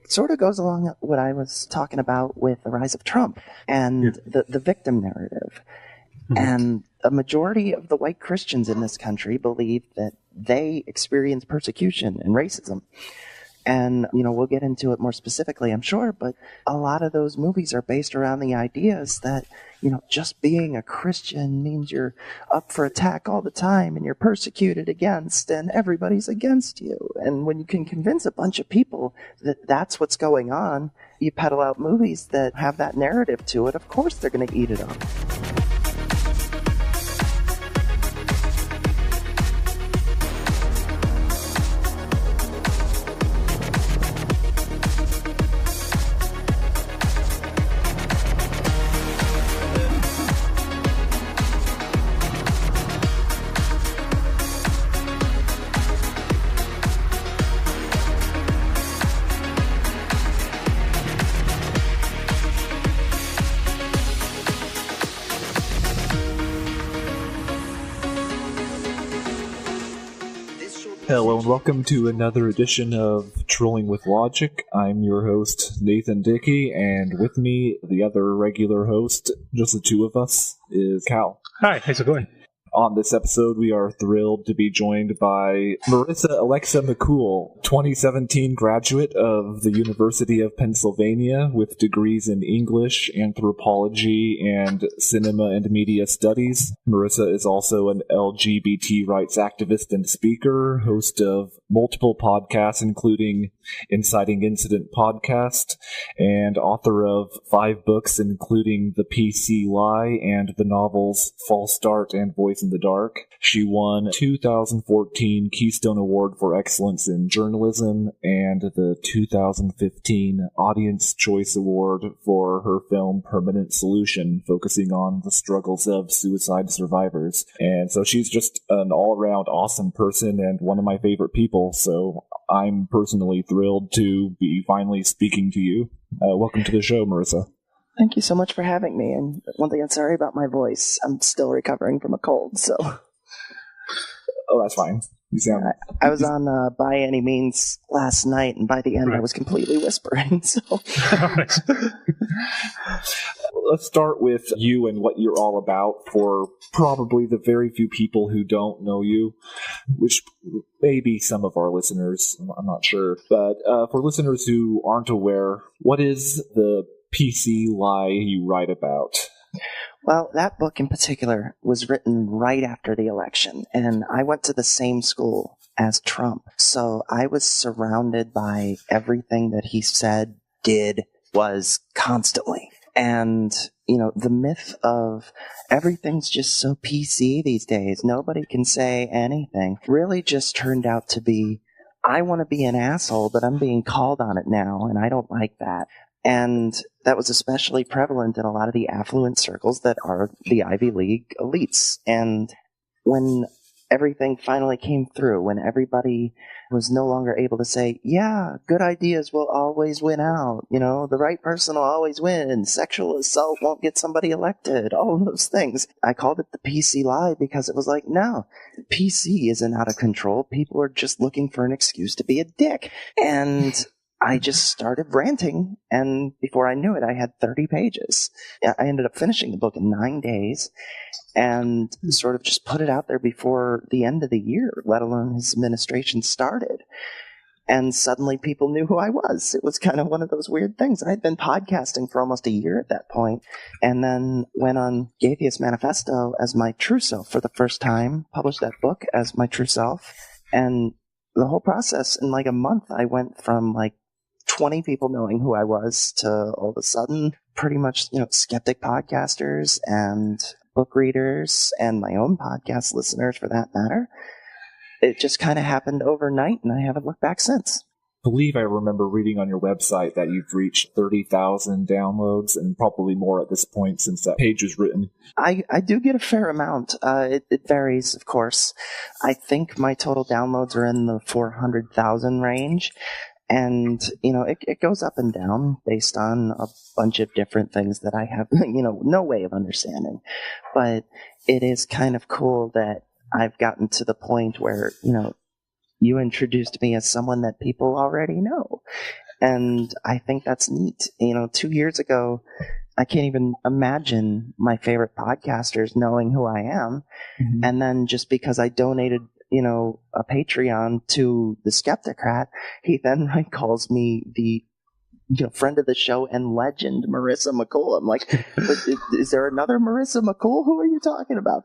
Sort of goes along what I was talking about with the rise of Trump and the victim narrative. Mm-hmm. And a majority of the white Christians in this country believe that they experience persecution and racism. And, we'll get into it more specifically, I'm sure, but a lot of those movies are based around the ideas that, just being a Christian means you're up for attack all the time and you're persecuted against and everybody's against you. And when you can convince a bunch of people that that's what's going on, you peddle out movies that have that narrative to it, of course they're going to eat it up. Hello and welcome to another edition of Trolling with Logic. I'm your host, Nathan Dickey, and with me, the other regular host, just the two of us, is Cal. Hi, how's it going? On this episode, we are thrilled to be joined by Marissa Alexa McCool, 2017 graduate of the University of Pennsylvania with degrees in English, anthropology, and cinema and media studies. Marissa is also an LGBT rights activist and speaker, host of multiple podcasts, including Inciting Incident podcast, and author of 5 books, including The PC Lie and the novels False Start and Voice in the Dark. She won 2014 Keystone Award for Excellence in Journalism and the 2015 Audience Choice Award for her film Permanent Solution, focusing on the struggles of suicide survivors. And so she's just an all-around awesome person and one of my favorite people, so I'm personally thrilled to be finally speaking to you. Welcome to the show, Marissa. Thank you so much for having me. And one thing, I'm sorry about my voice. I'm still recovering from a cold, so. Oh, that's fine. You sound. I was on By Any Means last night, and by the end, I was completely whispering. So. Let's start with you and what you're all about for probably the very few people who don't know you, which may be some of our listeners. I'm not sure. But for listeners who aren't aware, what is the PC Lie you write about? Well, that book in particular was written right after the election, and I went to the same school as Trump. So I was surrounded by everything that he said, did, was constantly. And, the myth of everything's just so PC these days, nobody can say anything, really just turned out to be, I want to be an asshole, but I'm being called on it now, and I don't like that. And that was especially prevalent in a lot of the affluent circles that are the Ivy League elites. And when everything finally came through, when everybody was no longer able to say, yeah, good ideas will always win out, the right person will always win, sexual assault won't get somebody elected, all of those things. I called it the PC lie because it was like, no, PC isn't out of control. People are just looking for an excuse to be a dick. And I just started ranting, and before I knew it, I had 30 pages. I ended up finishing the book in 9 days and sort of just put it out there before the end of the year, let alone his administration started. And suddenly people knew who I was. It was kind of one of those weird things. I'd been podcasting for almost a year at that point, and then went on Gaytheist Manifesto as my true self for the first time, published that book as my true self. And the whole process, in like a month, I went from like 20 people knowing who I was to all of a sudden pretty much, skeptic podcasters and book readers and my own podcast listeners for that matter. It just kind of happened overnight, and I haven't looked back since. I believe I remember reading on your website that you've reached 30,000 downloads, and probably more at this point since that page was written. I do get a fair amount. It varies, of course. I think my total downloads are in the 400,000 range. And, it goes up and down based on a bunch of different things that I have, no way of understanding. But it is kind of cool that I've gotten to the point where, you introduced me as someone that people already know. And I think that's neat. 2 years ago, I can't even imagine my favorite podcasters knowing who I am. Mm-hmm. And then just because I donated, a Patreon to the Skeptocrat, he then calls me the friend of the show and legend, Marissa McCool. I'm like, is there another Marissa McCool? Who are you talking about?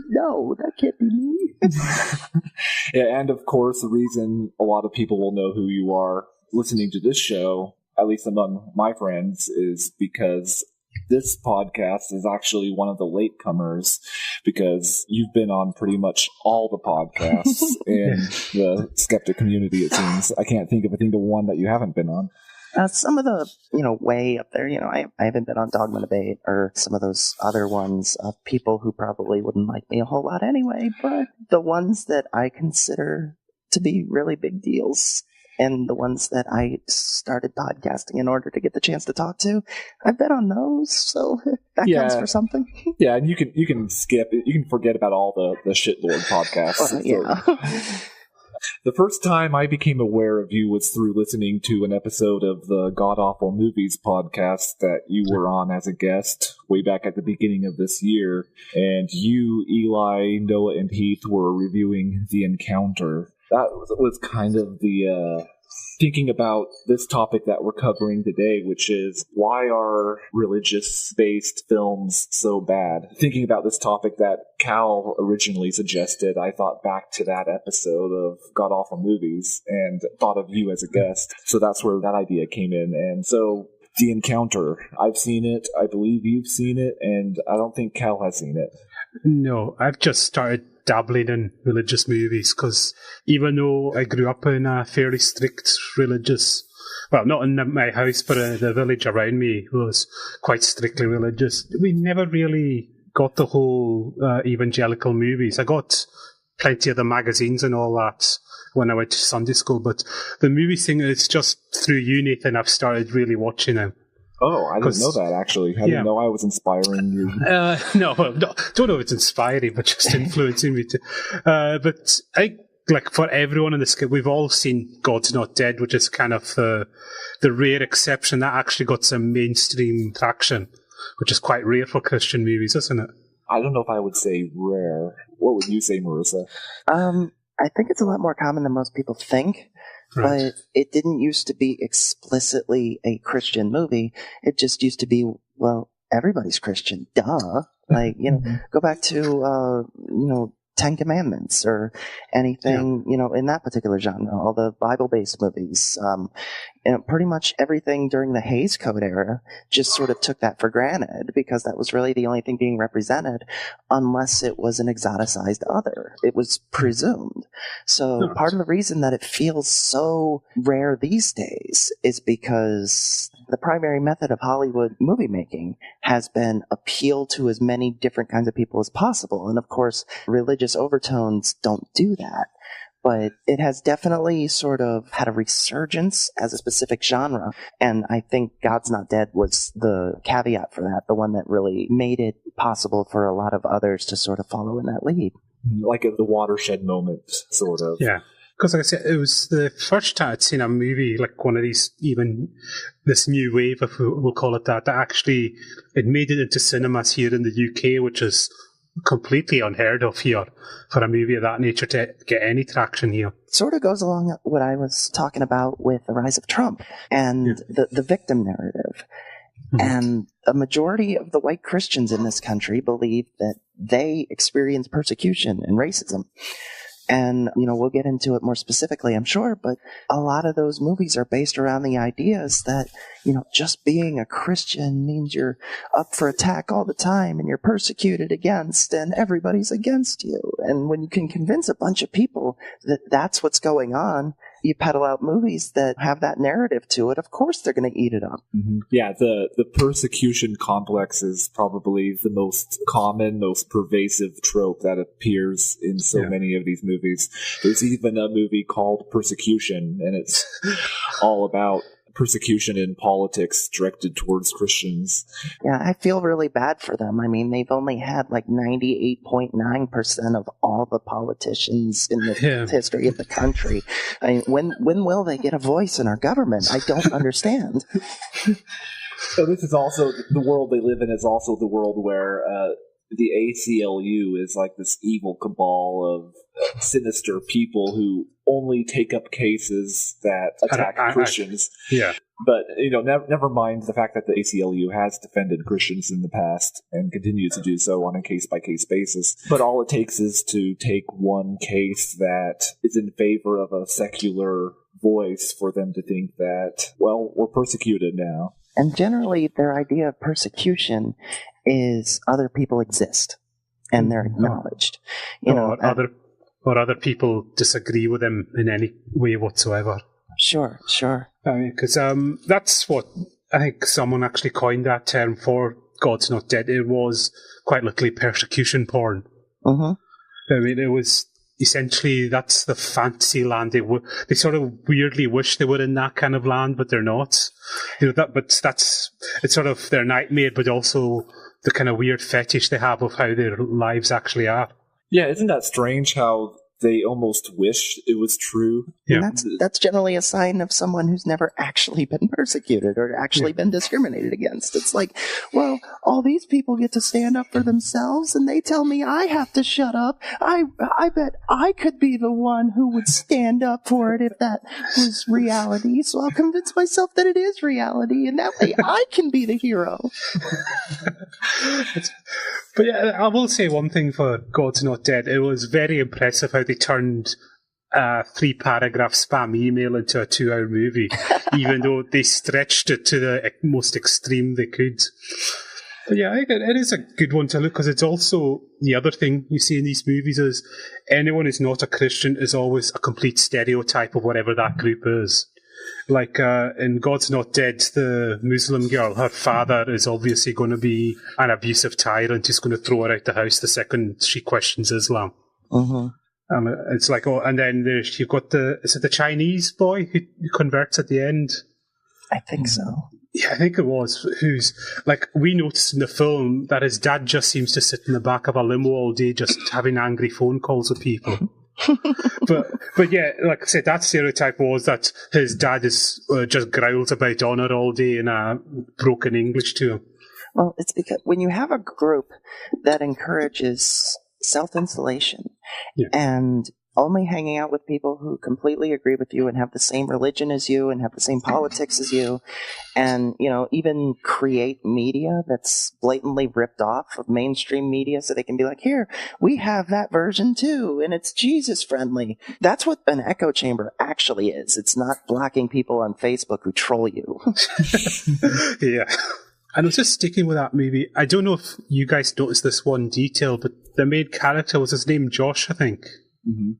No, that can't be me. Yeah, and of course, the reason a lot of people will know who you are listening to this show, at least among my friends, is because this podcast is actually one of the latecomers, because you've been on pretty much all the podcasts in the skeptic community, it seems. I can't think of a single one that you haven't been on. Some of the, way up there, I haven't been on Dogma Debate or some of those other ones of people who probably wouldn't like me a whole lot anyway, but the ones that I consider to be really big deals and the ones that I started podcasting in order to get the chance to talk to, I've been on those, so that counts for something. Yeah, and you can skip it. You can forget about all the shitlord podcasts. Yeah. The first time I became aware of you was through listening to an episode of the God Awful Movies podcast that you were on as a guest way back at the beginning of this year. And you, Eli, Noah, and Heath were reviewing The Encounter. That was kind of the thinking about this topic that we're covering today, which is why are religious-based films so bad? Thinking about this topic that Cal originally suggested, I thought back to that episode of God Awful Movies and thought of you as a guest. So that's where that idea came in. And so The Encounter, I've seen it, I believe you've seen it, and I don't think Cal has seen it. No, I've just started dabbling in religious movies because even though I grew up in a fairly strict religious, well, not in my house, but the village around me was quite strictly religious, we never really got the whole evangelical movies. I got plenty of the magazines and all that when I went to Sunday school, but the movie thing is just through you, Nathan, I've started really watching them. Oh, I didn't know that, actually. I didn't know I was inspiring you. No, don't know if it's inspiring, but just influencing me to. But I, for everyone in this, we've all seen God's Not Dead, which is kind of the rare exception that actually got some mainstream traction, which is quite rare for Christian movies, isn't it? I don't know if I would say rare. What would you say, Marissa? I think it's a lot more common than most people think. Right. But it didn't used to be explicitly a Christian movie. It just used to be, well, everybody's Christian. Duh. Go back to, Ten Commandments or anything, in that particular genre, all the Bible-based movies. Pretty much everything during the Hays Code era just sort of took that for granted because that was really the only thing being represented unless it was an exoticized other. It was presumed. So part of the reason that it feels so rare these days is because the primary method of Hollywood movie making has been appeal to as many different kinds of people as possible. And of course, religious overtones don't do that. But it has definitely sort of had a resurgence as a specific genre. And I think God's Not Dead was the caveat for that, the one that really made it possible for a lot of others to sort of follow in that lead. Like the watershed moment, sort of. Yeah. Because, like I said, it was the first time I'd seen a movie like one of these, even this new wave, if we'll call it that actually it made it into cinemas here in the UK, which is completely unheard of here for a movie of that nature to get any traction here. Sort of goes along what I was talking about with the rise of Trump and the victim narrative. Mm-hmm. And a majority of the white Christians in this country believe that they experience persecution and racism. And, we'll get into it more specifically, I'm sure, but a lot of those movies are based around the ideas that, just being a Christian means you're up for attack all the time and you're persecuted against and everybody's against you. And when you can convince a bunch of people that that's what's going on, you peddle out movies that have that narrative to it, of course they're going to eat it up. Mm-hmm. Yeah, the persecution complex is probably the most common, most pervasive trope that appears in so many of these movies. There's even a movie called Persecution, and it's all about persecution in politics directed towards Christians. Yeah, I feel really bad for them. I mean, they've only had like 98.9% of all the politicians in the history of the country. I mean, when will they get a voice in our government? I don't understand. So this is also, the world they live in is also the world where the ACLU is like this evil cabal of sinister people who only take up cases that attack Christians. Yeah. But, never mind the fact that the ACLU has defended Christians in the past and continues to do so on a case-by-case basis. But all it takes is to take one case that is in favor of a secular voice for them to think that, well, we're persecuted now. And generally, their idea of persecution is other people exist and they're acknowledged. Other people disagree with them in any way whatsoever. Sure. Because that's what I think someone actually coined that term for God's Not Dead. It was quite literally persecution porn. Mm-hmm. I mean, it was essentially, that's the fantasy land. They sort of weirdly wish they were in that kind of land, but they're not. It's sort of their nightmare, but also the kind of weird fetish they have of how their lives actually are. Yeah, isn't that strange how they almost wish it was true? Yeah. And that's generally a sign of someone who's never actually been persecuted or actually been discriminated against. It's like, well, all these people get to stand up for themselves and they tell me I have to shut up. I bet I could be the one who would stand up for it if that was reality. So I'll convince myself that it is reality, and that way I can be the hero. But yeah, I will say one thing for God's Not Dead. It was very impressive how they turned a 3-paragraph spam email into a 2-hour movie, even though they stretched it to the most extreme they could. But yeah, it is a good one to look, because it's also the other thing you see in these movies is anyone who's not a Christian is always a complete stereotype of whatever that group is. Like in God's Not Dead, the Muslim girl, her father is obviously going to be an abusive tyrant who's going to throw her out the house the second she questions Islam. Mm-hmm. It's like, and then you've got is it the Chinese boy who converts at the end? I think so. Yeah, I think it was. Who's like, we noticed in the film that his dad just seems to sit in the back of a limo all day, just having angry phone calls with people. but yeah, like I said, that stereotype was that his dad is just growls about honor all day in a broken English to him. Well, it's because when you have a group that encourages self-insulation and only hanging out with people who completely agree with you and have the same religion as you and have the same politics as you, and even create media that's blatantly ripped off of mainstream media so they can be like, here, we have that version too, and it's Jesus friendly. That's what an echo chamber actually is. It's not blocking people on Facebook who troll you. Yeah. And I was just sticking with that movie. I don't know if you guys noticed this one detail, but the main character was his name Josh, I think. Mm-hmm.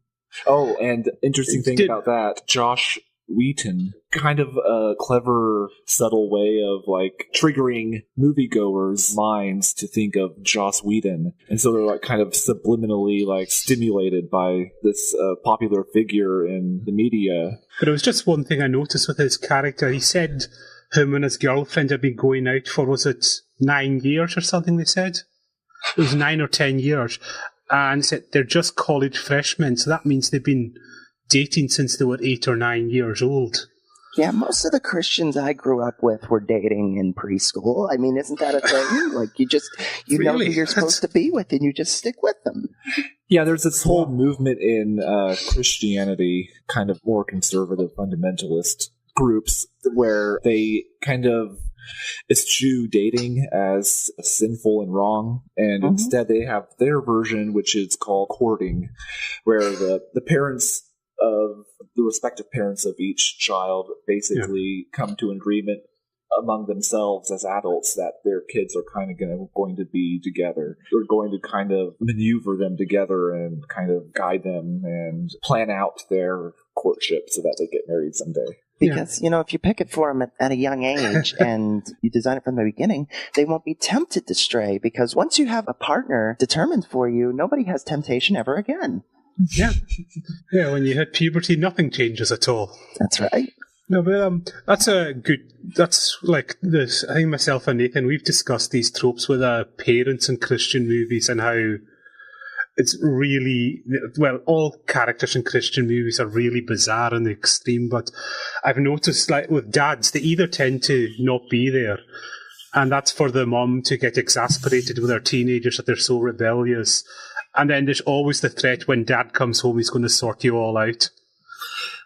Oh, and interesting thing about that, Josh Wheaton, kind of a clever, subtle way of like triggering moviegoers' minds to think of Joss Whedon, and so they're like kind of subliminally like stimulated by this popular figure in the media. But it was just one thing I noticed with his character. He said him and his girlfriend had been going out for, was it 9 years or something? They said it was 9 or 10 years. And said they're just college freshmen, so that means they've been dating since they were 8 or 9 years old. Yeah, most of the Christians I grew up with were dating in preschool. I mean, isn't that a thing? Like, you really? Know who you're supposed to be with, and you just stick with them. Yeah, there's this whole movement in Christianity, kind of more conservative fundamentalist groups, where they kind of eschew dating as sinful and wrong, and instead they have their version, which is called courting, where the parents of the respective parents of each child basically come to an agreement among themselves as adults that their kids are kind of going to be together. They're going to kind of maneuver them together and kind of guide them and plan out their courtship so that they get married someday. Because, if you pick it for them at a young age and you design it from the beginning, they won't be tempted to stray, because once you have a partner determined for you, nobody has temptation ever again. Yeah. Yeah, when you hit puberty, nothing changes at all. That's right. No, but that's like this. I think myself and Nathan, we've discussed these tropes with our parents in Christian movies and how it's really, well, all characters in Christian movies are really bizarre and extreme, but I've noticed, like, with dads, they either tend to not be there, and that's for the mom to get exasperated with her teenagers that they're so rebellious, and then there's always the threat when dad comes home, he's going to sort you all out.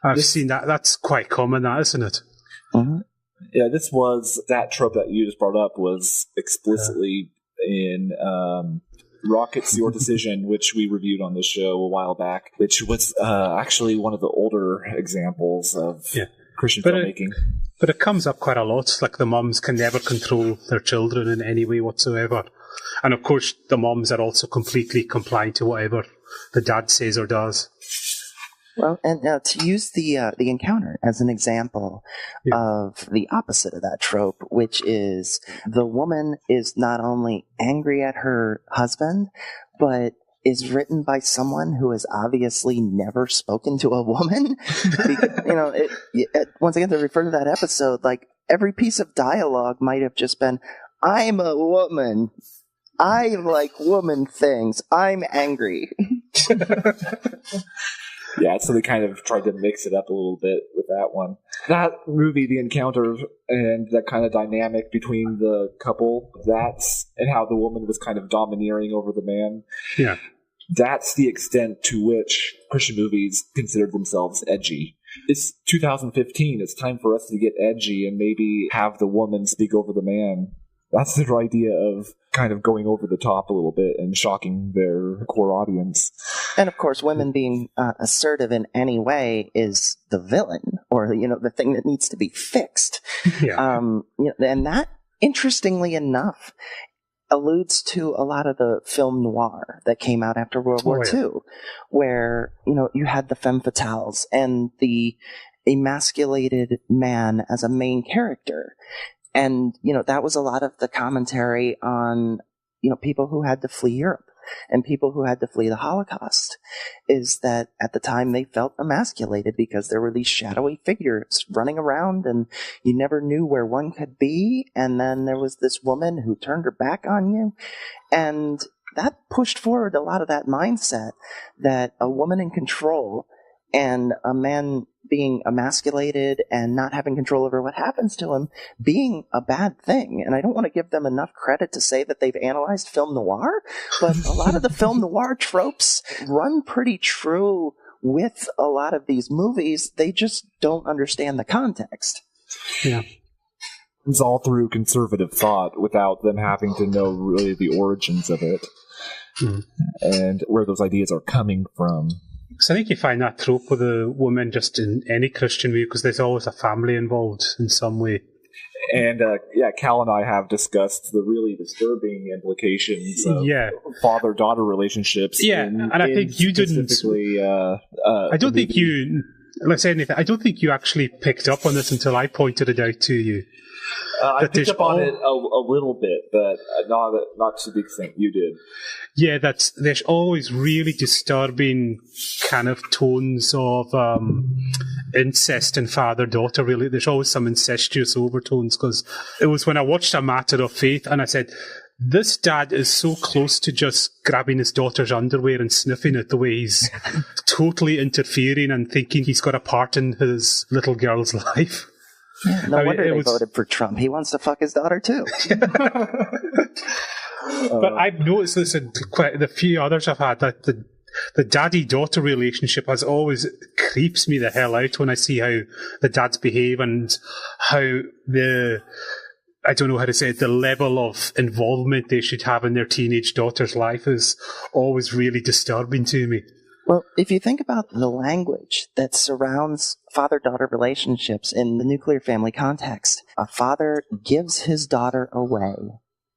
I've seen that. That's quite common, that, isn't it? Mm-hmm. Yeah, that trope that you just brought up was explicitly in Rocket's Your Decision, which we reviewed on the show a while back, which was actually one of the older examples of Christian filmmaking. But it comes up quite a lot, like the moms can never control their children in any way whatsoever. And of course, the moms are also completely compliant to whatever the dad says or does. Well, and to use the encounter as an example of the opposite of that trope, which is the woman is not only angry at her husband, but is written by someone who has obviously never spoken to a woman. Because, once again, to refer to that episode, like every piece of dialogue might have just been, "I'm a woman. I like woman things. I'm angry." Yeah, so they kind of tried to mix it up a little bit with that one. That movie, The Encounter, and that kind of dynamic between the couple, and how the woman was kind of domineering over the man. Yeah. That's the extent to which Christian movies consider themselves edgy. It's 2015. It's time for us to get edgy and maybe have the woman speak over the man. That's their idea of kind of going over the top a little bit and shocking their core audience. And of course, women being assertive in any way is the villain, or the thing that needs to be fixed. Yeah. And that, interestingly enough, alludes to a lot of the film noir that came out after World War II, where you had the femme fatales and the emasculated man as a main character. And, that was a lot of the commentary on, people who had to flee Europe and people who had to flee the Holocaust, is that at the time they felt emasculated because there were these shadowy figures running around and you never knew where one could be. And then there was this woman who turned her back on you. And that pushed forward a lot of that mindset that a woman in control and a man being emasculated and not having control over what happens to him being a bad thing. And I don't want to give them enough credit to say that they've analyzed film noir, but a lot of the film noir tropes run pretty true with a lot of these movies. They just don't understand the context. Yeah. It's all through conservative thought without them having to know really the origins of it and where those ideas are coming from. So I think you find that trope with a woman just in any Christian movie because there's always a family involved in some way. And Cal and I have discussed the really disturbing implications of father-daughter relationships. Yeah, and I think you didn't. I don't think you. Let's say anything. I don't think you actually picked up on this until I pointed it out to you. I picked up on it a little bit, but not to the extent you did. Yeah, there's always really disturbing kind of tones of incest and father-daughter. Really, there's always some incestuous overtones, because it was when I watched A Matter of Faith and I said, this dad is so close to just grabbing his daughter's underwear and sniffing it, the way he's totally interfering and thinking he's got a part in his little girl's life. Yeah, no wonder they voted for Trump. He wants to fuck his daughter, too. But I've noticed this in quite the few others I've had, that the daddy-daughter relationship creeps me the hell out when I see how the dads behave and how I don't know how to say it, the level of involvement they should have in their teenage daughter's life is always really disturbing to me. Well, if you think about the language that surrounds father-daughter relationships in the nuclear family context, a father gives his daughter away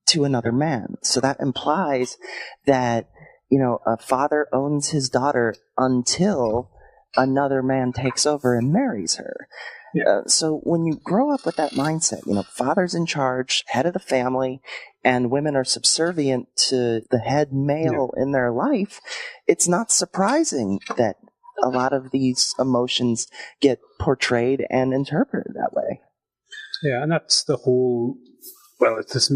to another man. So that implies that, a father owns his daughter until another man takes over and marries her. Yeah. So when you grow up with that mindset, father's in charge, head of the family, and women are subservient to the head male in their life, it's not surprising that a lot of these emotions get portrayed and interpreted that way. Yeah, and that's the whole. Well, it's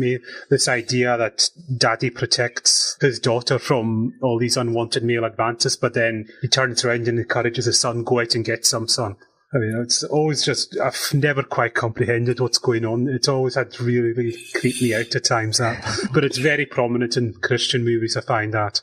this idea that daddy protects his daughter from all these unwanted male advances, but then he turns around and encourages his son, go out and get some, son. I mean, it's always just, I've never quite comprehended what's going on. It's always had really, really creeped me out at times, that. But it's very prominent in Christian movies, I find that.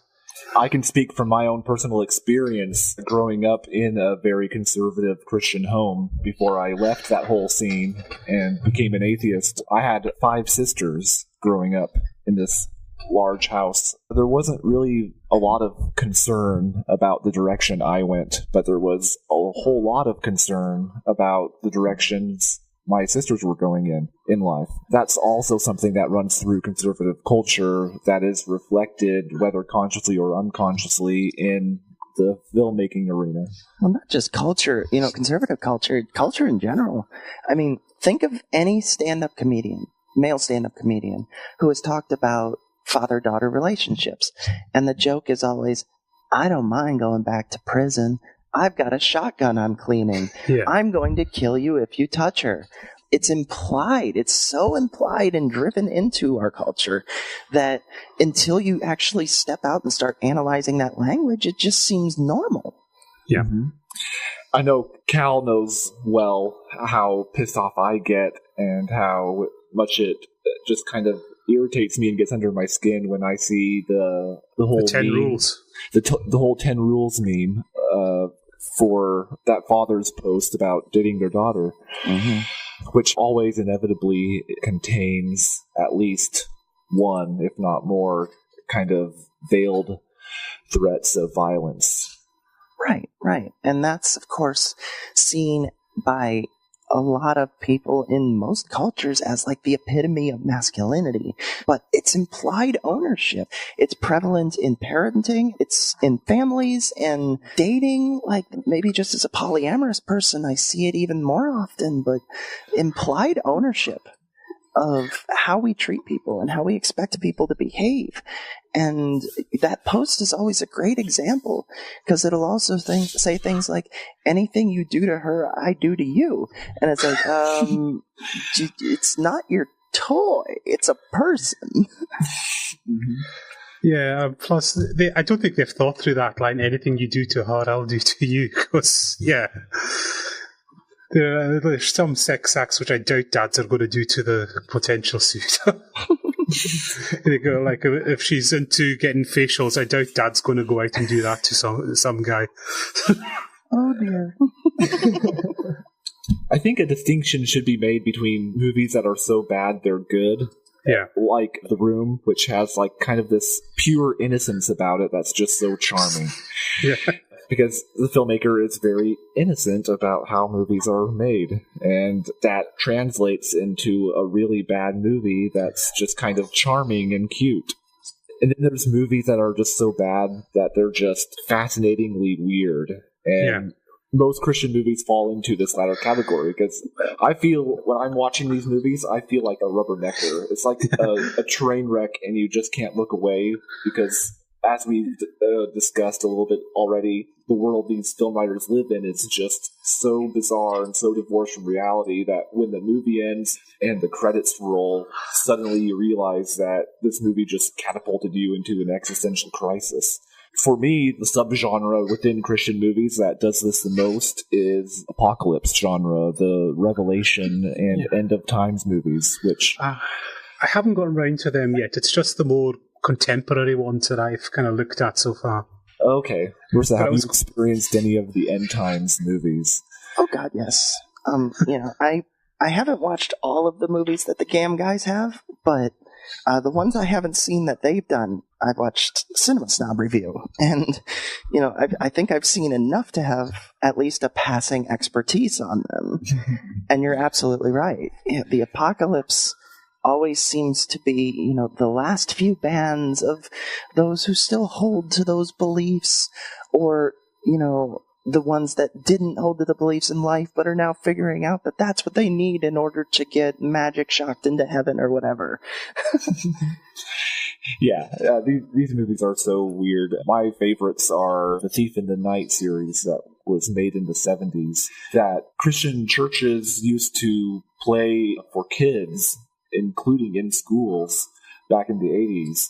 I can speak from my own personal experience growing up in a very conservative Christian home before I left that whole scene and became an atheist. I had 5 sisters growing up in this large house. There wasn't really a lot of concern about the direction I went, but there was a whole lot of concern about the directions my sisters were going in life. That's also something that runs through conservative culture that is reflected, whether consciously or unconsciously, in the filmmaking arena. Well, not just culture, conservative culture, culture in general. I mean, think of any stand-up comedian, male stand-up comedian, who has talked about father-daughter relationships. And the joke is always, I don't mind going back to prison. I've got a shotgun I'm cleaning. Yeah. I'm going to kill you if you touch her. It's implied. It's so implied and driven into our culture that until you actually step out and start analyzing that language, it just seems normal. Yeah. Mm-hmm. I know Cal knows well how pissed off I get and how much it just kind of irritates me and gets under my skin when I see the whole 10 meme, rules. the whole 10 rules meme for that father's post about dating their daughter, which always inevitably contains at least one, if not more, kind of veiled threats of violence. Right. And that's, of course, seen by a lot of people in most cultures as like the epitome of masculinity, but it's implied ownership. It's prevalent in parenting, it's in families and dating. Like maybe just as a polyamorous person, I see it even more often, but implied ownership of how we treat people and how we expect people to behave. And that post is always a great example because it'll also say things like, anything you do to her, I do to you. And it's like, it's not your toy, it's a person. Yeah, plus, I don't think they've thought through that line, anything you do to her, I'll do to you, because, yeah. There's some sex acts which I doubt dads are going to do to the potential suitor. They go, like, if she's into getting facials, I doubt dad's going to go out and do that to some guy. Oh dear. I think a distinction should be made between movies that are so bad they're good. Yeah. Like The Room, which has like kind of this pure innocence about it that's just so charming. Yeah. Because the filmmaker is very innocent about how movies are made. And that translates into a really bad movie that's just kind of charming and cute. And then there's movies that are just so bad that they're just fascinatingly weird. And most Christian movies fall into this latter category, because I feel when I'm watching these movies, I feel like a rubbernecker. It's like a train wreck and you just can't look away because, as we've discussed a little bit already, the world these film writers live in is just so bizarre and so divorced from reality that when the movie ends and the credits roll, suddenly you realize that this movie just catapulted you into an existential crisis. For me, the subgenre within Christian movies that does this the most is apocalypse genre, the Revelation and End of Times movies, which... I haven't gotten around to them yet. It's just the more contemporary ones that I've kind of looked at so far. Okay. Marissa, have you experienced any of the End Times movies? Oh God, yes. I haven't watched all of the movies that the GAM guys have, but the ones I haven't seen that they've done, I've watched Cinema Snob Review. And, I think I've seen enough to have at least a passing expertise on them. And you're absolutely right. Yeah, the apocalypse always seems to be, the last few bands of those who still hold to those beliefs, or, the ones that didn't hold to the beliefs in life but are now figuring out that that's what they need in order to get magic shocked into heaven or whatever. These movies are so weird. My favorites are the Thief in the Night series that was made in the 70s that Christian churches used to play for kids, including in schools back in the 80s.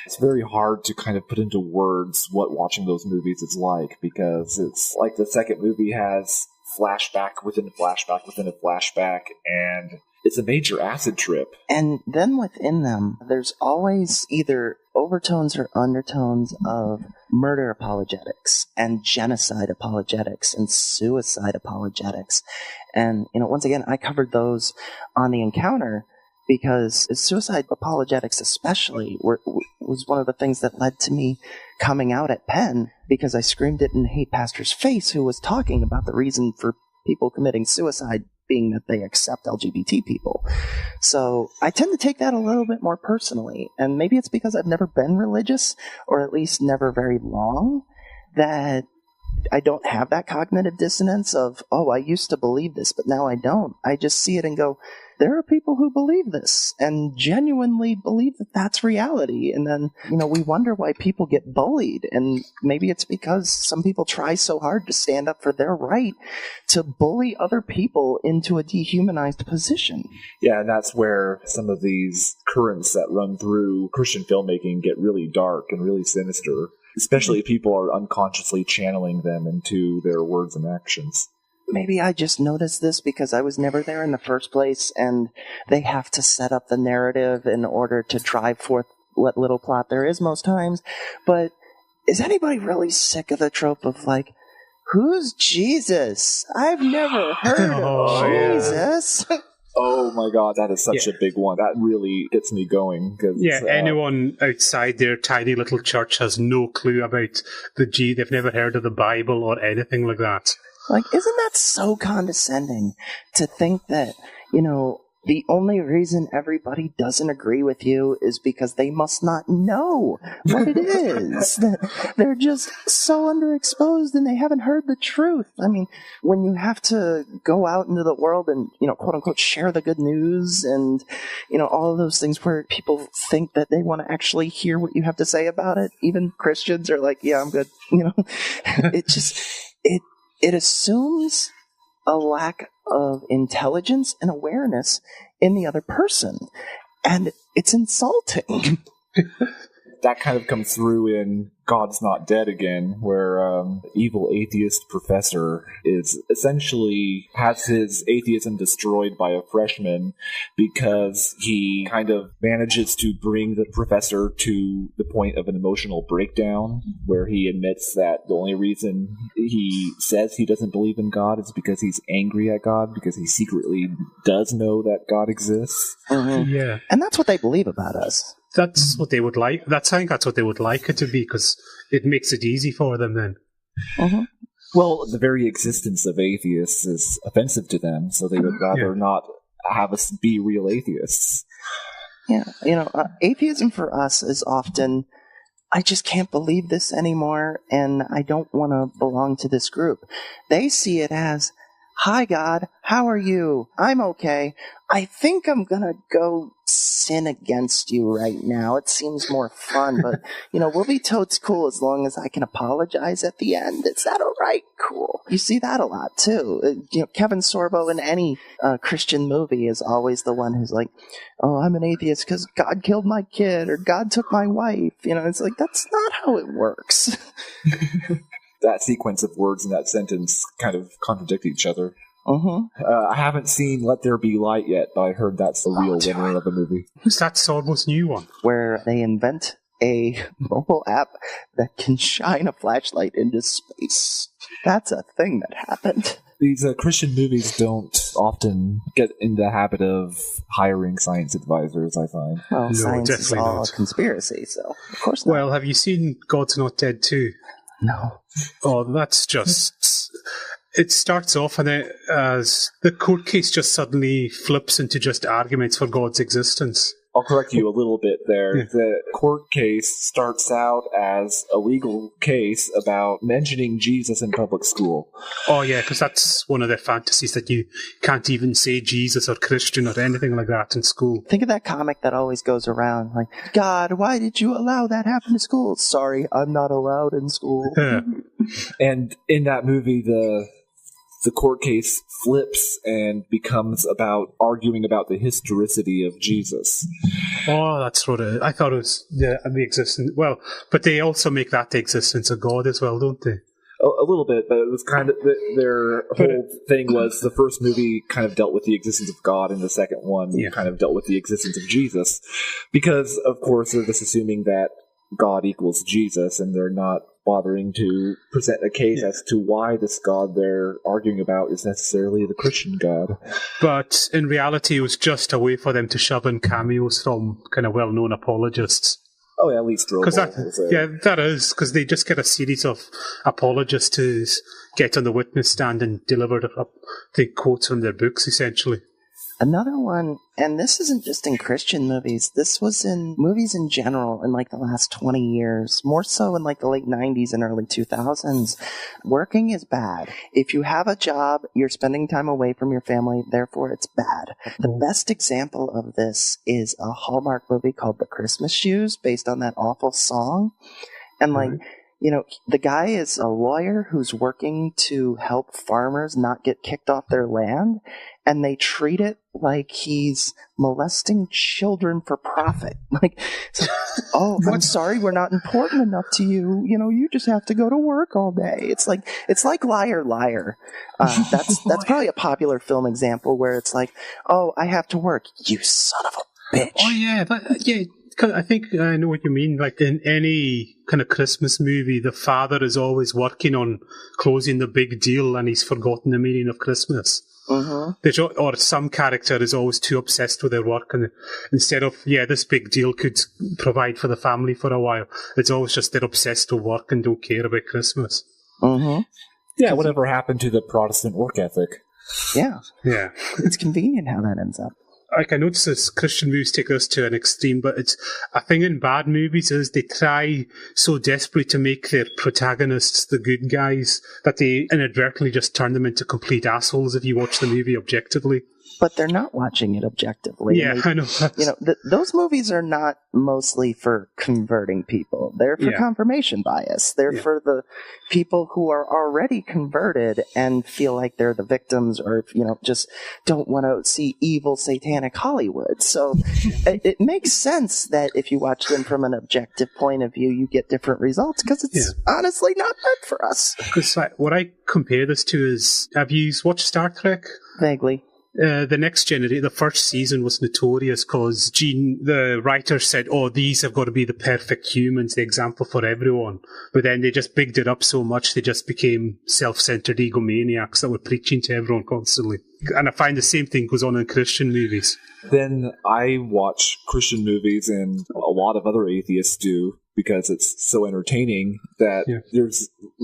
It's very hard to kind of put into words what watching those movies is like, because it's like the second movie has flashback within a flashback within a flashback, and it's a major acid trip. And then within them, there's always either overtones or undertones of murder apologetics and genocide apologetics and suicide apologetics. And, once again, I covered those on The Encounter because suicide apologetics especially was one of the things that led to me coming out at Penn, because I screamed it in Hate Pastor's face, who was talking about the reason for people committing suicide being that they accept LGBT people. So I tend to take that a little bit more personally, and maybe it's because I've never been religious, or at least never very long, that I don't have that cognitive dissonance of, I used to believe this, but now I don't. I just see it and go, there are people who believe this and genuinely believe that that's reality. And then, we wonder why people get bullied. And maybe it's because some people try so hard to stand up for their right to bully other people into a dehumanized position. Yeah, and that's where some of these currents that run through Christian filmmaking get really dark and really sinister, especially if people are unconsciously channeling them into their words and actions. Maybe I just noticed this because I was never there in the first place, and they have to set up the narrative in order to drive forth what little plot there is most times. But is anybody really sick of the trope of, who's Jesus? I've never heard of Jesus. Yeah. Oh my God, that is such a big one. That really gets me going. Anyone outside their tiny little church has no clue about they've never heard of the Bible or anything like that. Isn't that so condescending to think that, the only reason everybody doesn't agree with you is because they must not know what it is. That they're just so underexposed and they haven't heard the truth. I mean, when you have to go out into the world and, quote unquote, share the good news and, all of those things where people think that they want to actually hear what you have to say about it. Even Christians are like, yeah, I'm good. It just, it assumes a lack of intelligence and awareness in the other person. And it's insulting. That kind of comes through in God's Not Dead Again, where the evil atheist professor is essentially has his atheism destroyed by a freshman because he kind of manages to bring the professor to the point of an emotional breakdown, where he admits that the only reason he says he doesn't believe in God is because he's angry at God, because he secretly does know that God exists. Mm-hmm. Yeah. And that's what they believe about us. That's what they would like. I think that's what they would like it to be, because it makes it easy for them then. Mm-hmm. Well, the very existence of atheists is offensive to them, so they would rather not have us be real atheists. Yeah, atheism for us is often, I just can't believe this anymore, and I don't want to belong to this group. They see it as, hi, God, how are you? I'm okay. I think I'm going to go sin against you right now. It seems more fun, but, we'll be totes cool as long as I can apologize at the end. Is that all right? Cool. You see that a lot, too. Kevin Sorbo in any Christian movie is always the one who's like, oh, I'm an atheist because God killed my kid or God took my wife. It's like, that's not how it works. That sequence of words in that sentence kind of contradict each other. Mm-hmm. I haven't seen Let There Be Light yet, but I heard that's the real winner of the movie. That's Sorbo's new one. Where they invent a mobile app that can shine a flashlight into space. That's a thing that happened. These Christian movies don't often get in the habit of hiring science advisors, I find. Well, no, science is all a conspiracy, so of course not. Well, have you seen God's Not Dead 2? No. Oh, that's just... It starts off and as the court case just suddenly flips into just arguments for God's existence. I'll correct you a little bit there. Yeah. The court case starts out as a legal case about mentioning Jesus in public school. Oh, yeah, because that's one of their fantasies, that you can't even say Jesus or Christian or anything like that in school. Think of that comic that always goes around, like, God, why did you allow that to happen in school? Sorry, I'm not allowed in school. Yeah. And in that movie, the court case flips and becomes about arguing about the historicity of Jesus. Oh, that's what it is. I thought it was the existence. Well, but they also make that the existence of God as well, don't they? A little bit, but it was kind of their whole thing was the first movie kind of dealt with the existence of God, and the second one kind of dealt with the existence of Jesus, because of course they're just assuming that God equals Jesus, and they're not bothering to present a case as to why this God they're arguing about is necessarily the Christian God. But in reality, it was just a way for them to shove in cameos from kind of well-known apologists. Oh, yeah, at least Drobel. That is, because they just get a series of apologists to get on the witness stand and deliver the quotes from their books, essentially. Another one, and this isn't just in Christian movies, this was in movies in general in like the last 20 years, more so in like the late 90s and early 2000s. Working is bad. If you have a job, you're spending time away from your family, therefore it's bad. The best example of this is a Hallmark movie called The Christmas Shoes, based on that awful song. And like, you know, the guy is a lawyer who's working to help farmers not get kicked off their land, and they treat it like he's molesting children for profit. Like, I'm sorry, we're not important enough to you. You know, you just have to go to work all day. It's like Liar, Liar. That's probably a popular film example where it's like, oh, I have to work. You son of a bitch. Oh yeah, I think I know what you mean. Like in any kind of Christmas movie, the father is always working on closing the big deal, and he's forgotten the meaning of Christmas. Mm-hmm. Or some character is always too obsessed with their work, and instead of, this big deal could provide for the family for a while, it's always just they're obsessed with work and don't care about Christmas. Mm-hmm. Yeah, whatever happened to the Protestant work ethic? Yeah. Yeah. It's convenient how that ends up. Like, I notice this Christian movies take this to an extreme, but it's a thing in bad movies is they try so desperately to make their protagonists the good guys that they inadvertently just turn them into complete assholes if you watch the movie objectively. But they're not watching it objectively. Yeah, I know. You know, those movies are not mostly for converting people. They're for confirmation bias. They're for the people who are already converted and feel like they're the victims, or, you know, just don't want to see evil satanic Hollywood. So it makes sense that if you watch them from an objective point of view, you get different results, because it's honestly not meant for us. Because what I compare this to is, have you watched Star Trek? Vaguely. The Next Generation, the first season was notorious because the writer said, these have got to be the perfect humans, the example for everyone. But then they just bigged it up so much, they just became self-centered egomaniacs that were preaching to everyone constantly. And I find the same thing goes on in Christian movies. Then I watch Christian movies, and a lot of other atheists do, because it's so entertaining that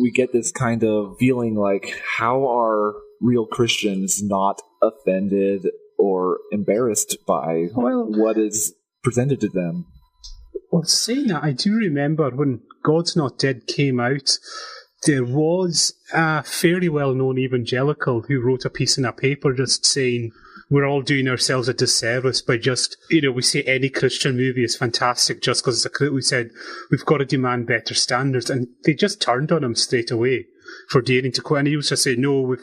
we get this kind of feeling like, how are real Christians not offended or embarrassed by what is presented to them? Well, saying that, I do remember when God's Not Dead came out, there was a fairly well-known evangelical who wrote a piece in a paper just saying, we're all doing ourselves a disservice by just, we say any Christian movie is fantastic just because we said we've got to demand better standards, and they just turned on him straight away for daring to quit. And he was just saying, no,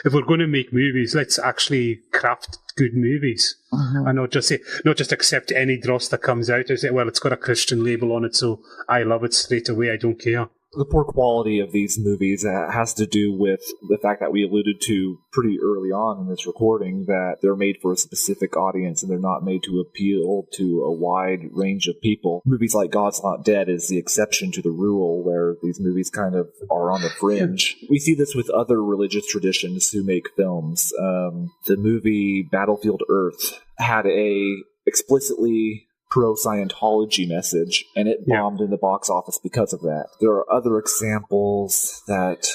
if we're going to make movies, let's actually craft good movies, and not just accept any dross that comes out and say, well, it's got a Christian label on it, so I love it straight away, I don't care. The poor quality of these movies has to do with the fact that we alluded to pretty early on in this recording that they're made for a specific audience and they're not made to appeal to a wide range of people. Movies like God's Not Dead is the exception to the rule, where these movies kind of are on the fringe. We see this with other religious traditions who make films. The movie Battlefield Earth had a explicitly pro-Scientology message, and it bombed in the box office because of that. There are other examples that...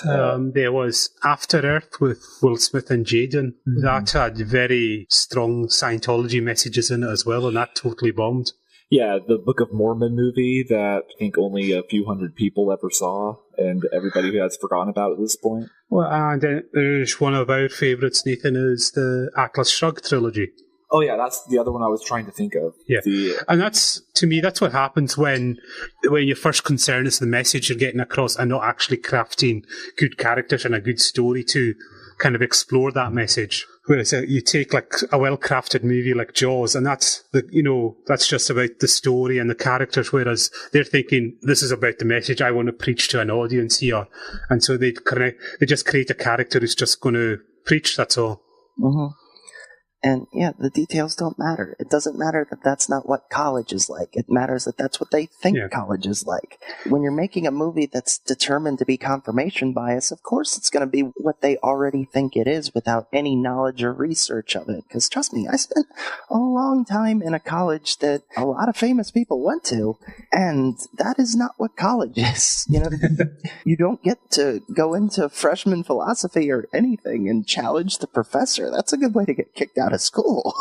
there was After Earth with Will Smith and Jaden. Mm-hmm. That had very strong Scientology messages in it as well, and that totally bombed. Yeah, the Book of Mormon movie that I think only a few hundred people ever saw, and everybody has forgotten about at this point. Well, and then there's one of our favourites, Nathan, is the Atlas Shrugged trilogy. Oh yeah, that's the other one I was trying to think of. Yeah, and that's, to me, that's what happens when your first concern is the message you're getting across and not actually crafting good characters and a good story to kind of explore that message. Whereas you take like a well-crafted movie like Jaws, and that's that's just about the story and the characters. Whereas they're thinking, this is about the message I want to preach to an audience here, and so they just create a character who's just going to preach. That's all. Mm-hmm. And yeah, the details don't matter. It doesn't matter that that's not what college is like. It matters that that's what they think college is like. When you're making a movie that's determined to be confirmation bias, of course it's going to be what they already think it is without any knowledge or research of it. Because trust me, I spent a long time in a college that a lot of famous people went to, and that is not what college is. You don't get to go into freshman philosophy or anything and challenge the professor. That's a good way to get kicked out of school.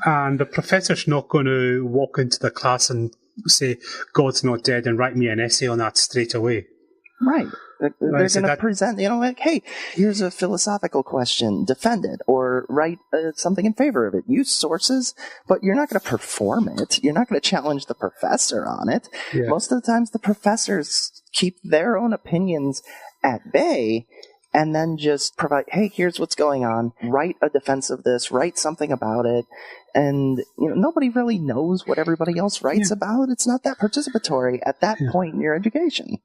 And the professor's not going to walk into the class and say, God's not dead, and write me an essay on that straight away. Right. They're going to present, like, hey, here's a philosophical question, defend it, or write something in favor of it. Use sources, but you're not going to perform it. You're not going to challenge the professor on it. Yeah. Most of the times the professors keep their own opinions at bay, and then just provide, hey, here's what's going on, write a defense of this, write something about it. And nobody really knows what everybody else writes about. It's not that participatory at that point in your education.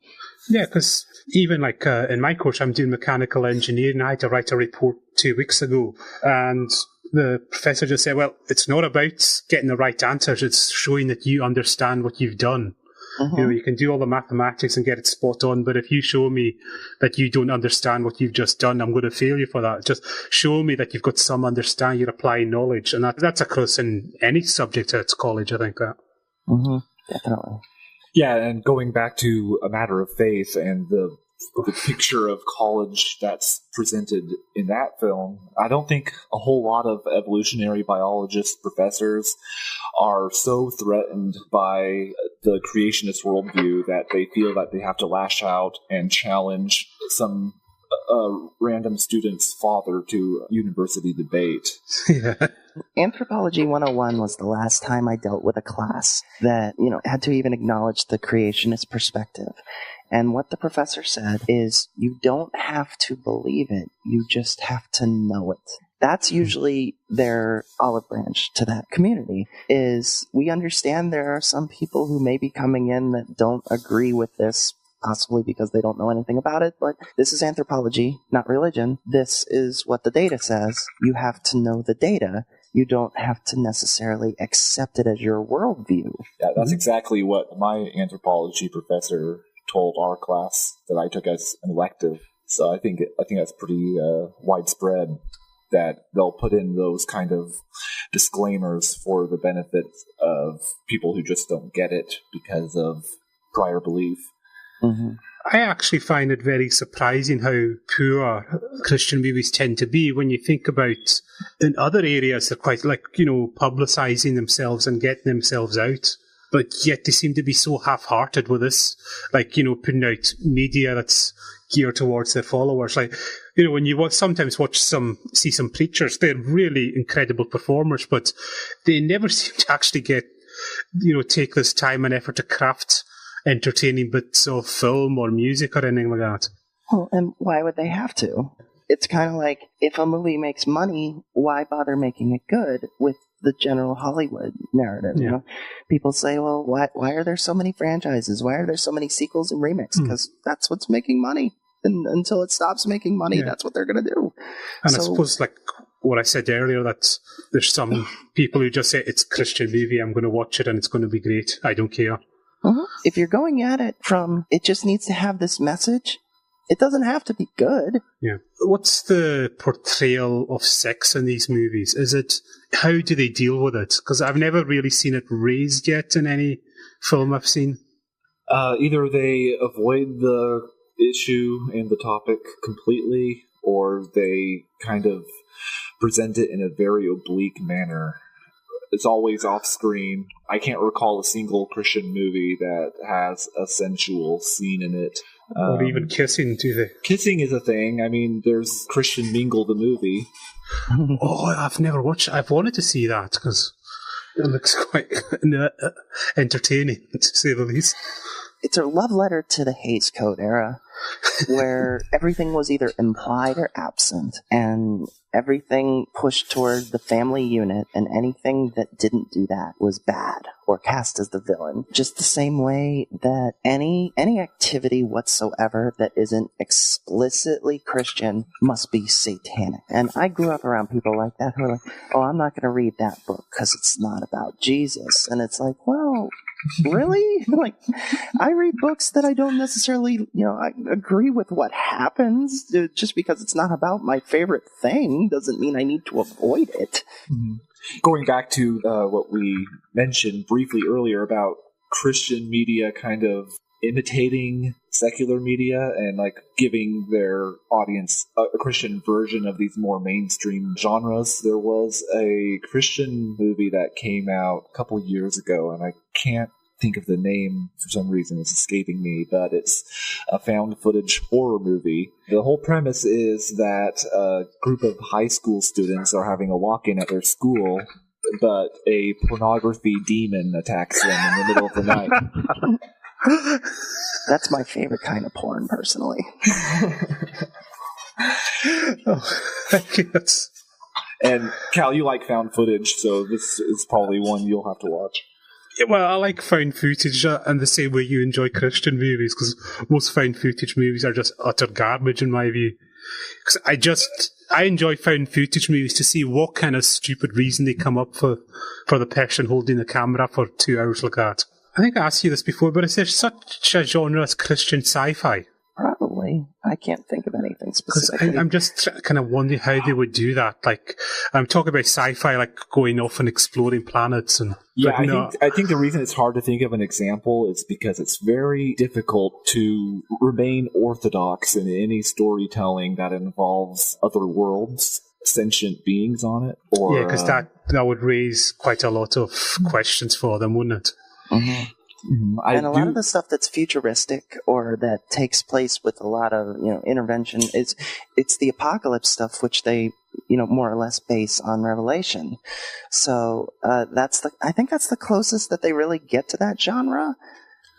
Yeah, because even like in my course, I'm doing mechanical engineering. I had to write a report 2 weeks ago, and the professor just said, well, it's not about getting the right answers, it's showing that you understand what you've done. Mm-hmm. You can do all the mathematics and get it spot on, but if you show me that you don't understand what you've just done, I'm going to fail you for that. Just show me that you've got some understanding, you're applying knowledge. And that's across in any subject at college, I think that. Mm-hmm. Definitely. Yeah, and going back to A Matter of Faith and the picture of college that's presented in that film, I don't think a whole lot of evolutionary biologist professors are so threatened by the creationist worldview that they feel that they have to lash out and challenge some random student's father to university debate. Yeah. Anthropology 101 was the last time I dealt with a class that, had to even acknowledge the creationist perspective. And what the professor said is, you don't have to believe it, you just have to know it. That's usually their olive branch to that community, is we understand there are some people who may be coming in that don't agree with this, possibly because they don't know anything about it, but this is anthropology, not religion. This is what the data says. You have to know the data. You don't have to necessarily accept it as your worldview. Yeah, that's exactly what my anthropology professor told our class that I took as an elective. So I think that's pretty widespread, that they'll put in those kind of disclaimers for the benefit of people who just don't get it because of prior belief. Mm-hmm. I actually find it very surprising how poor Christian movies tend to be when you think about in other areas they're quite publicizing themselves and getting themselves out. But yet they seem to be so half-hearted with this, putting out media that's geared towards their followers. When you sometimes see some preachers, they're really incredible performers, but they never seem to actually take this time and effort to craft entertaining bits of film or music or anything like that. Well, and why would they have to? It's kind of like, if a movie makes money, why bother making it good with the general Hollywood narrative? Yeah. People say, well, why are there so many franchises? Why are there so many sequels and remakes? Because that's what's making money. And until it stops making money, that's what they're going to do. And I suppose, like what I said earlier, that there's some people who just say, it's a Christian movie, I'm going to watch it and it's going to be great. I don't care. If you're going at it from, it just needs to have this message, It doesn't have to be good. Yeah. What's the portrayal of sex in these movies? How do they deal with it? Because I've never really seen it raised yet in any film I've seen. Either they avoid the issue and the topic completely, or they kind of present it in a very oblique manner. It's always off screen. I can't recall a single Christian movie that has a sensual scene in it. Or even kissing, do they? Kissing is a thing. I mean, there's Christian Mingle the movie. Oh, I've never watched it. I've wanted to see that because it looks quite entertaining, to say the least. It's a love letter to the Hays Code era, where everything was either implied or absent, and everything pushed toward the family unit, and anything that didn't do that was bad or cast as the villain. Just the same way that any activity whatsoever that isn't explicitly Christian must be satanic. And I grew up around people like that who are like, oh, I'm not going to read that book because it's not about Jesus. And it's like, well, really? Like, I read books that I don't necessarily, I agree with what happens. Just because it's not about my favorite thing doesn't mean I need to avoid it. Mm-hmm. Going back to what we mentioned briefly earlier about Christian media kind of imitating secular media and like giving their audience a Christian version of these more mainstream genres. There was a Christian movie that came out a couple years ago, and I can't think of the name for some reason. It's escaping me, but it's a found footage horror movie. The whole premise is that a group of high school students are having a walk-in at their school, but a pornography demon attacks them in the middle of the night. That's my favorite kind of porn, personally. Yes. And Cal, you like found footage, so this is probably one you'll have to watch. Yeah, well, I like found footage in the same way you enjoy Christian movies, because most found footage movies are just utter garbage in my view. Because I enjoy found footage movies to see what kind of stupid reason they come up for the person holding the camera for 2 hours like that. I think I asked you this before, but is there such a genre as Christian sci-fi? Probably. I can't think of anything specifically. Because I'm just kind of wondering how they would do that. Like, I'm talking about sci-fi, like going off and exploring planets. And yeah, I think the reason it's hard to think of an example is because it's very difficult to remain orthodox in any storytelling that involves other worlds, sentient beings on it. Or, yeah, because that would raise quite a lot of questions for them, wouldn't it? Mm-hmm. Mm-hmm. And a lot of the stuff that's futuristic or that takes place with a lot of intervention it's the apocalypse stuff, which they more or less base on Revelation. So I think that's the closest that they really get to that genre.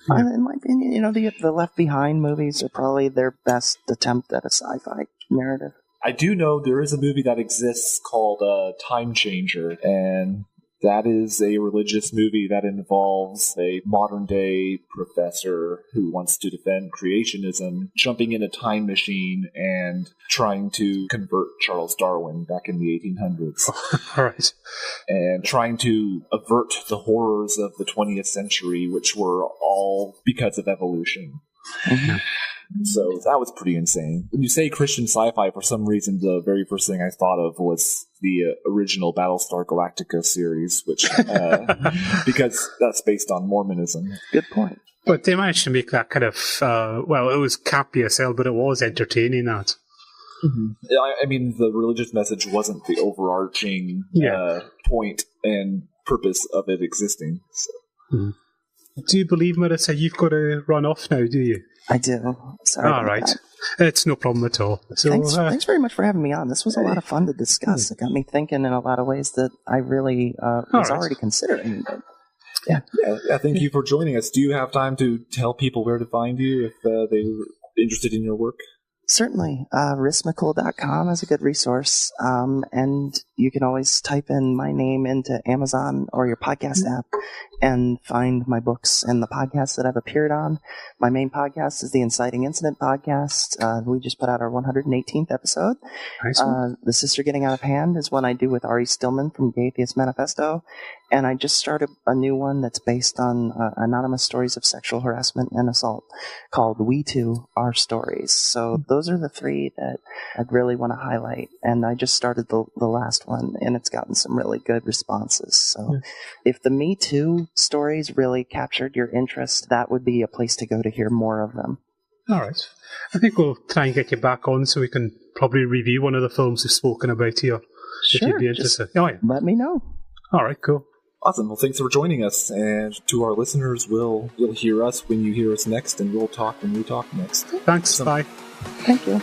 Yeah. In my opinion, the Left Behind movies are probably their best attempt at a sci-fi narrative. I do know there is a movie that exists called Time Changer, and that is a religious movie that involves a modern-day professor who wants to defend creationism, jumping in a time machine and trying to convert Charles Darwin back in the 1800s. All right. And trying to avert the horrors of the 20th century, which were all because of evolution. Mm-hmm. So that was pretty insane. When you say Christian sci-fi, for some reason, the very first thing I thought of was the original Battlestar Galactica series, which because that's based on Mormonism. Good point. But they managed to make that kind of, it was campy as hell, but it was entertaining, that. Mm-hmm. I mean, the religious message wasn't the overarching point and purpose of it existing. So. Mm-hmm. Do you believe, Marissa, you've got to run off now, do you? I do. Sorry. All right. It's no problem at all. So, thanks very much for having me on. This was a lot of fun to discuss. It got me thinking in a lot of ways that I really was already considering. But, yeah. Thank you for joining us. Do you have time to tell people where to find you if they're interested in your work? Certainly. RissMcCool.com is a good resource. And you can always type in my name into Amazon or your podcast app and find my books and the podcasts that I've appeared on. My main podcast is the Inciting Incident podcast. We just put out our 118th episode. Nice. The Sister Getting Out of Hand is one I do with Ari Stillman from Gay Atheist Manifesto. And I just started a new one that's based on anonymous stories of sexual harassment and assault called We Too Are Stories. So those are the three that I'd really want to highlight. And I just started the last one, and it's gotten some really good responses. So if the Me Too stories really captured your interest, that would be a place to go to hear more of them. All right. I think we'll try and get you back on so we can probably review one of the films we've spoken about here. Sure, if you'd be interested. Let me know. All right, cool. Awesome. Well, thanks for joining us. And to our listeners, you'll hear us when you hear us next, and we'll talk when we talk next. Thanks. Bye. Thank you.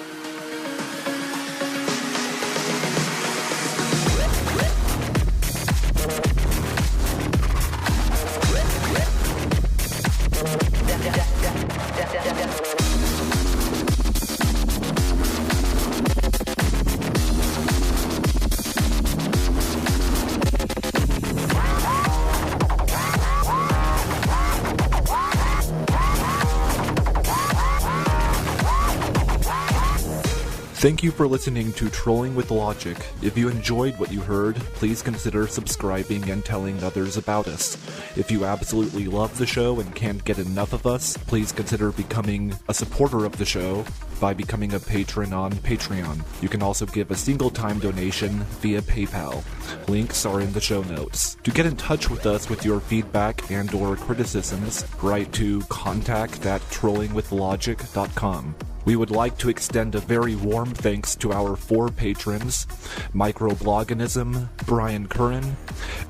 Thank you for listening to Trolling with Logic. If you enjoyed what you heard, please consider subscribing and telling others about us. If you absolutely love the show and can't get enough of us, please consider becoming a supporter of the show by becoming a patron on Patreon. You can also give a single-time donation via PayPal. Links are in the show notes. To get in touch with us with your feedback and or criticisms, write to contact@trollingwithlogic.com. We would like to extend a very warm thanks to our 4 patrons, Microbloganism, Brian Curran,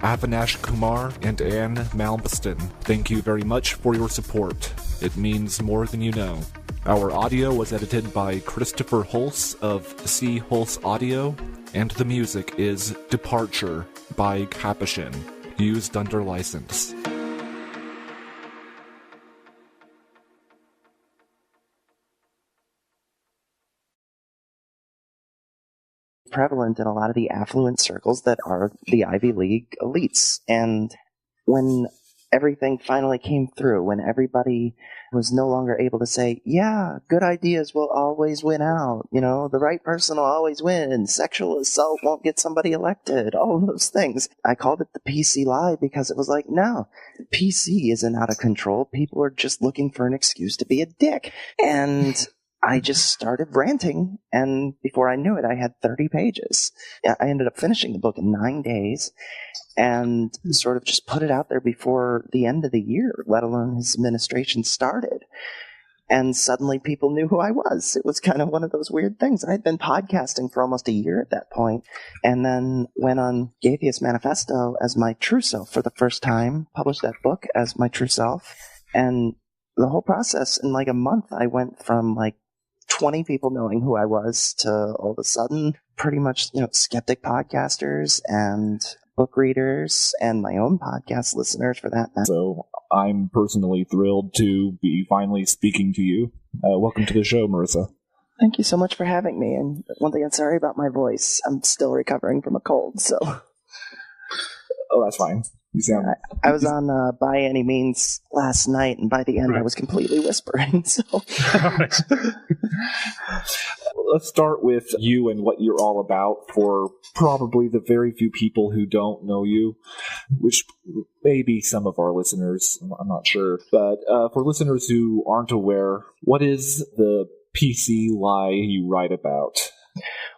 Avinash Kumar, and Anne Malmston. Thank you very much for your support. It means more than you know. Our audio was edited by Christopher Hulse of C. Hulse Audio, and the music is Departure by Capuchin, used under license. Prevalent in a lot of the affluent circles that are the Ivy League elites. And when everything finally came through, when everybody was no longer able to say, yeah, good ideas will always win out, the right person will always win, sexual assault won't get somebody elected, all of those things. I called it the PC lie because it was like, no, PC isn't out of control. People are just looking for an excuse to be a dick. And I just started ranting, and before I knew it, I had 30 pages. I ended up finishing the book in 9 days and sort of just put it out there before the end of the year, let alone his administration started. And suddenly people knew who I was. It was kind of one of those weird things. I'd been podcasting for almost a year at that point, and then went on Gatheist Manifesto as my true self for the first time, published that book as my true self, and the whole process in like a month, I went from like 20 people knowing who I was to all of a sudden pretty much, skeptic podcasters and book readers and my own podcast listeners for that matter. So I'm personally thrilled to be finally speaking to you. Welcome to the show, Marissa. Thank you so much for having me. And one thing, I'm sorry about my voice. I'm still recovering from a cold, so. Oh, that's fine. You sound. I was on By Any Means last night, and by the end, I was completely whispering. So, let's start with you and what you're all about for probably the very few people who don't know you, which may be some of our listeners. I'm not sure, but for listeners who aren't aware, what is the PC lie you write about?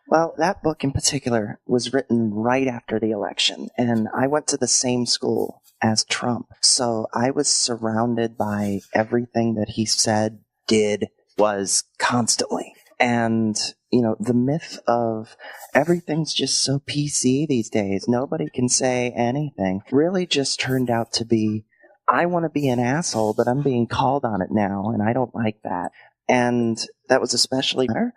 Well, that book in particular was written right after the election, and I went to the same school as Trump. So I was surrounded by everything that he said, did, was constantly. And, the myth of everything's just so PC these days, nobody can say anything, really just turned out to be, I want to be an asshole, but I'm being called on it now, and I don't like that. And that was especially better.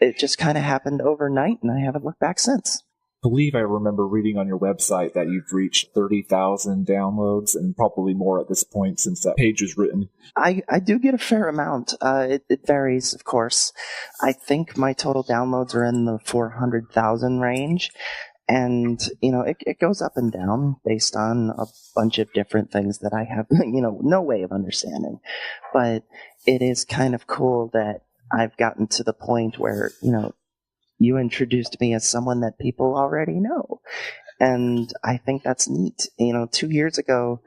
It just kind of happened overnight, and I haven't looked back since. I believe I remember reading on your website that you've reached 30,000 downloads, and probably more at this point since that page was written. I do get a fair amount. It varies, of course. I think my total downloads are in the 400,000 range. And, it goes up and down based on a bunch of different things that I have, no way of understanding. But it is kind of cool that I've gotten to the point where, you introduced me as someone that people already know. And I think that's neat. 2 years ago,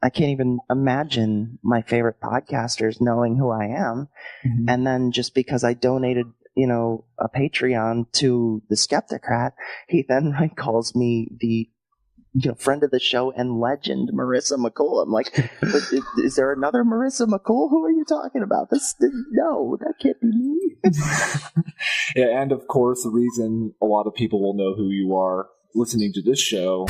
I can't even imagine my favorite podcasters knowing who I am. Mm-hmm. And then just because I donated, a Patreon to the Skeptocrat, he then calls me the friend of the show and legend, Marissa McCool. I'm like, is there another Marissa McCool? Who are you talking about? No, that can't be me. Yeah, and of course, the reason a lot of people will know who you are listening to this show.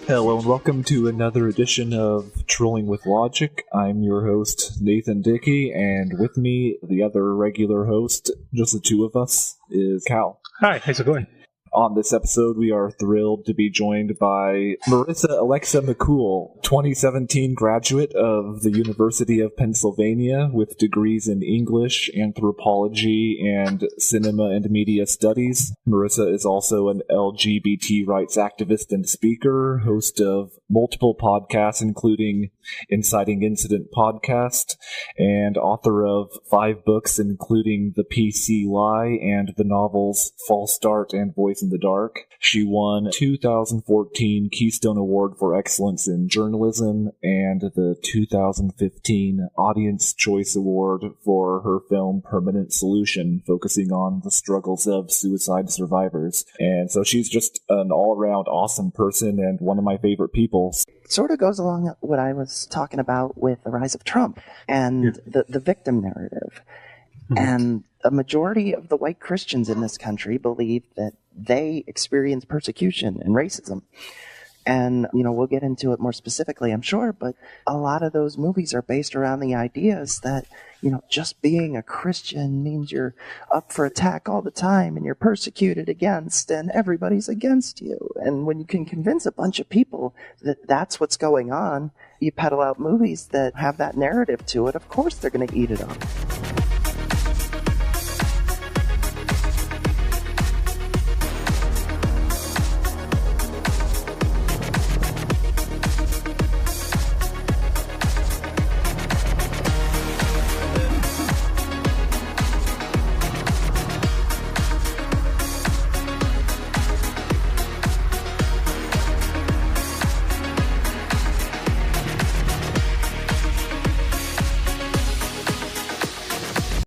Hello and welcome to another edition of Trolling with Logic. I'm your host, Nathan Dickey, and with me, the other regular host, just the two of us, is Cal. Hi, how's it going? On this episode, we are thrilled to be joined by Marissa McCool, 2017 graduate of the University of Pennsylvania with degrees in English, anthropology, and cinema and media studies. Marissa is also an LGBT rights activist and speaker, host of multiple podcasts, including Inciting Incident podcast, and author of 5 books, including The PC Lie and the novels False Start and Voice in the Dark. She won 2014 Keystone Award for Excellence in Journalism and the 2015 Audience Choice Award for her film Permanent Solution, focusing on the struggles of suicide survivors. And so she's just an all-around awesome person and one of my favorite people. Sort of goes along what I was talking about with the rise of Trump and the victim narrative. Mm-hmm. And a majority of the white Christians in this country believe that they experience persecution and racism. And, we'll get into it more specifically, I'm sure, but a lot of those movies are based around the ideas that, just being a Christian means you're up for attack all the time and you're persecuted against and everybody's against you. And when you can convince a bunch of people that that's what's going on, you peddle out movies that have that narrative to it, of course they're going to eat it up.